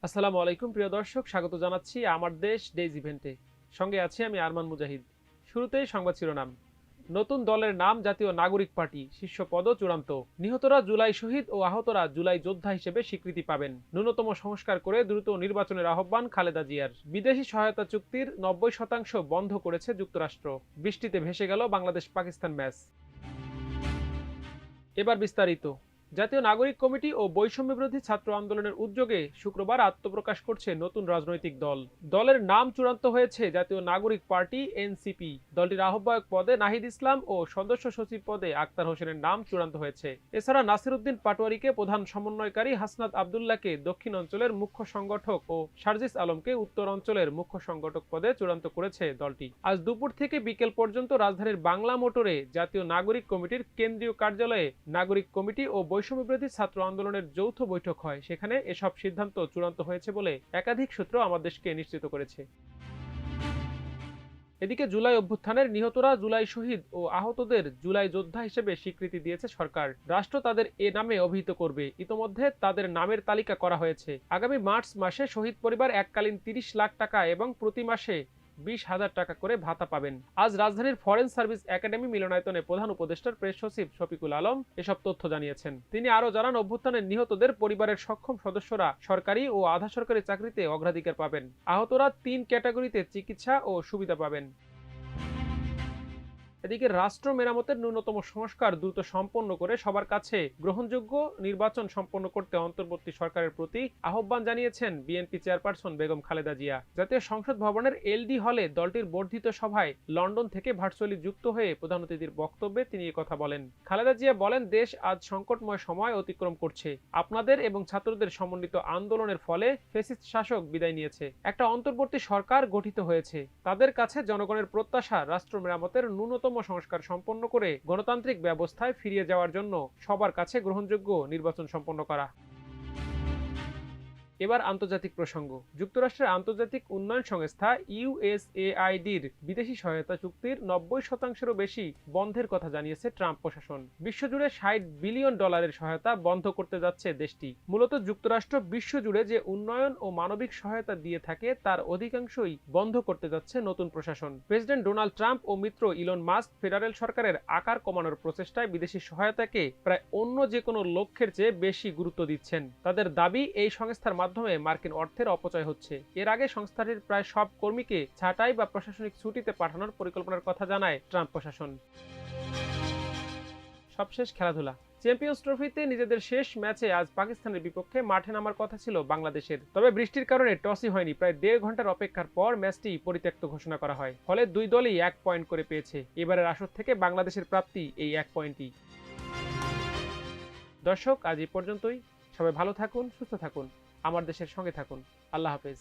আসসালামু আলাইকুম প্রিয় দর্শক, স্বাগত জানাচ্ছি আমার দেশ ডেইজ ইভেন্টে। সঙ্গে আছি আমি আরমান মুজাহিদ। শুরুতেই সংবাদ শিরোনাম। নতুন দলের নাম জাতীয় নাগরিক পার্টি, শীর্ষ পদও চূড়ান্ত। নিহতরা জুলাই শহীদ ও আহতরা জুলাই যোদ্ধা হিসেবে স্বীকৃতি পাবেন। ন্যূনতম সংস্কার করে দ্রুত নির্বাচনের আহ্বান খালেদা জিয়ার। বিদেশি সহায়তা চুক্তির 90% বন্ধ করেছে যুক্তরাষ্ট্র। বৃষ্টিতে ভেসে গেল বাংলাদেশ পাকিস্তান ম্যাচ। এবার বিস্তারিত। জাতীয় নাগরিক কমিটি ও বৈষম্য বিরোধী ছাত্র আন্দোলনের উদ্যোগে শুক্রবার আত্মপ্রকাশ করছে নতুন রাজনৈতিক দল। দলের নাম চূড়ান্ত হয়েছে জাতীয় নাগরিক পার্টি এনসিপি। দলটির আহ্বায়ক পদে নাহিদ ইসলাম ও সদস্য সচিব পদে আক্তার হোসেনের নাম চূড়ান্ত হয়েছে। এছাড়া নাসির উদ্দিন পাটোয়ারিকে প্রধান সমন্বয়কারী, হাসনাত আবদুল্লাহকে দক্ষিণ অঞ্চলের মুখ্য সংগঠক ও সার্জিস আলমকে উত্তর অঞ্চলের মুখ্য সংগঠক পদে চূড়ান্ত করেছে দলটি। আজ দুপুর থেকে বিকেল পর্যন্ত রাজধানীর বাংলা মোটরে জাতীয় নাগরিক কমিটির কেন্দ্রীয় কার্যালয়ে নাগরিক কমিটি ও বৈষম্য বিরোধী ছাত্র আন্দোলনের যৌথ বৈঠক হয়। সেখানে এসব সিদ্ধান্ত চূড়ান্ত হয়েছে বলে একাধিক সূত্র আমাদের দেশকে নিশ্চিত করেছে। এদিকে জুলাই অভ্যুত্থানের নিহতরা জুলাই শহীদ ও আহতদের জুলাই যোদ্ধা হিসেবে স্বীকৃতি দিয়েছে সরকার। রাষ্ট্র তাদের এ নামে অভিহিত করবে। ইতোমধ্যে তাদের নামের তালিকা করা হয়েছে। আগামী মার্চ মাসে শহীদ পরিবার এককালীন 30 লাখ টাকা এবং প্রতি মাসে 20,000 টাকা করে ভাতা পাবেন। আজ রাজধানীর ফরেন সার্ভিস একাডেমি মিলনায়তনে প্রধান উপদেষ্টার প্রেস সচিব শফিকুল আলম এসব তথ্য জানিয়েছেন। তিনি আরও জানান, অভ্যুত্থানের নিহতদের পরিবারের সক্ষম সদস্যরা সরকারি ও আধা সরকারি চাকরিতে অগ্রাধিকার পাবেন। আহতরা 3 ক্যাটাগরিতে চিকিৎসা ও সুবিধা পাবেন। এদিকে রাষ্ট্র মেরামতের ন্যূনতম সংস্কার দ্রুত সম্পন্ন করে সবার কাছে গ্রহণযোগ্য নির্বাচন সম্পন্ন করতে অন্তর্বর্তী সরকারের প্রতি আহ্বান জানিয়েছেন বিএনপি চেয়ারপারসন বেগম খালেদা জিয়া। জাতীয় সংসদ ভবনের এলডি হলে দলটির বর্ধিত সভায় লন্ডন থেকে ভার্চুয়ালি যুক্ত হয়ে প্রধান অতিথির বক্তব্যে তিনি কথা বলেন। খালেদা জিয়া বলেন, দেশ আজ সংকটময় সময় অতিক্রম করছে। আপনাদের এবং ছাত্রদের সমন্বিত আন্দোলনের ফলে ফ্যাসিস্ট শাসক বিদায় নিয়েছে। একটা অন্তর্বর্তী সরকার গঠিত হয়েছে। তাদের কাছে জনগণের প্রত্যাশা রাষ্ট্র মেরামতের ন্যূনতম সংস্কার সম্পন্ন করে গণতান্ত্রিক ব্যবস্থায় ফিরিয়ে যাওয়ার জন্য সবার কাছে গ্রহণযোগ্য নির্বাচন সম্পন্ন করা। এবার আন্তর্জাতিক প্রসঙ্গ। যুক্তরাষ্ট্রের আন্তর্জাতিক উন্নয়ন সংস্থা ইউএসএআইডির বিদেশি সহায়তা চুক্তির 90%-এরও বেশি বন্ধের কথা জানিয়েছে ট্রাম্প প্রশাসন। বিশ্বজুড়ে $60 বিলিয়ন সহায়তা বন্ধ করতে যাচ্ছে দেশটি। মূলত যুক্তরাষ্ট্র বিশ্বজুড়ে যে উন্নয়ন ও মানবিক সহায়তা দিয়ে থাকে তার অধিকাংশই বন্ধ করতে যাচ্ছে নতুন প্রশাসন। প্রেসিডেন্ট ডোনাল্ড ট্রাম্প ও মিত্র ইলন মাস্ক ফেডারেল সরকারের আকার কমানোর প্রচেষ্টায় বিদেশি সহায়তাকে প্রায় অন্য যে কোনো লক্ষ্যের চেয়ে বেশি গুরুত্ব দিচ্ছেন। তাদের দাবি, এই সংস্থার মাধ্যমে মার্কিন অর্থের অপচয় হচ্ছে। এর আগে সংস্থাটির প্রায় সব কর্মীকে ছাঁটাই বা প্রশাসনিক ছুটিতে পাঠানোর পরিকল্পনার কথা জানায় ট্রাম্প প্রশাসন। সবশেষ খেলাধুলা। চ্যাম্পিয়ন্স ট্রফিতে নিজেদের শেষ ম্যাচে আজ পাকিস্তানের বিপক্ষে মাঠে নামার কথা ছিল বাংলাদেশের। তবে বৃষ্টির কারণে টসই হয়নি। প্রায় 1.5 ঘন্টার অপেক্ষার পর ম্যাচটি পরিত্যক্ত ঘোষণা করা হয়। ফলে দুই দলই 1 পয়েন্ট করে পেয়েছে। এবারের আসর থেকে বাংলাদেশের প্রাপ্তি এই 1 পয়েন্টই। দর্শক, আজ এই পর্যন্তই। সবাই ভালো থাকুন, সুস্থ থাকুন, আমার দেশের সঙ্গে থাকুন। আল্লাহ হাফেজ।